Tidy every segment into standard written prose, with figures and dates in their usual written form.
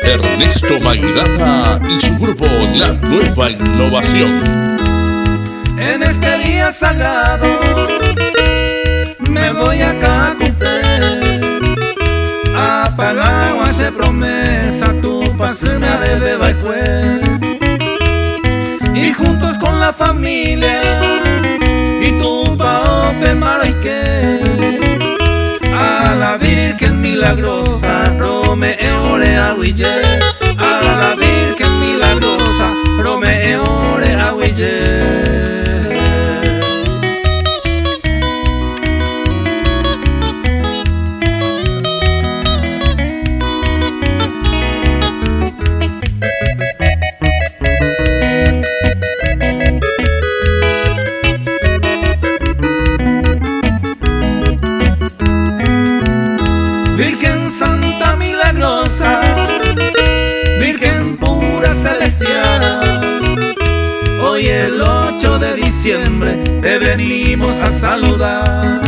Ernesto Maidana y su grupo La Nueva Innovación. En este día sagrado me voy acá a cumplir, a pagar o hacer promesa, tu pase me ha de beber y juntos con la familia y tu paope maraique a la Virgen milagrosa Romeore Aguille, a la Virgen milagrosa Romeore Aguille. Virgen Santa Milagrosa, Virgen pura celestial, hoy el 8 de diciembre te venimos a saludar.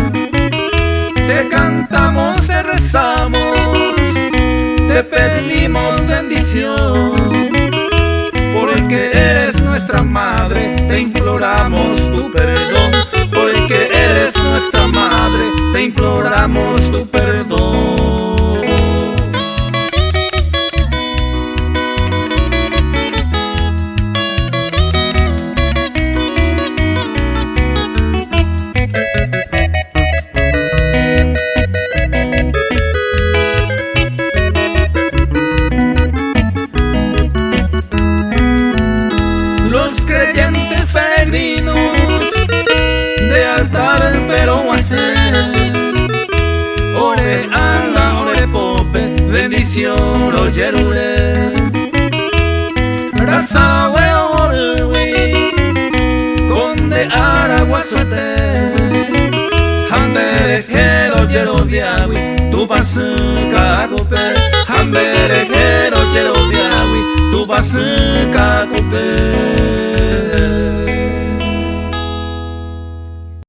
Te cantamos, te rezamos, te pedimos bendición, porque eres nuestra madre, te imploramos tu perdón, porque eres nuestra madre, te imploramos tu perdón. Los creyentes peregrinos de altar pero ore ala, ore pope, bendición lo yerule. Raza weorui, conde aragua suete, hambere quiero yero diawi, tu pasuka agope, hambere quiero yero diawi, tu pasuka agope.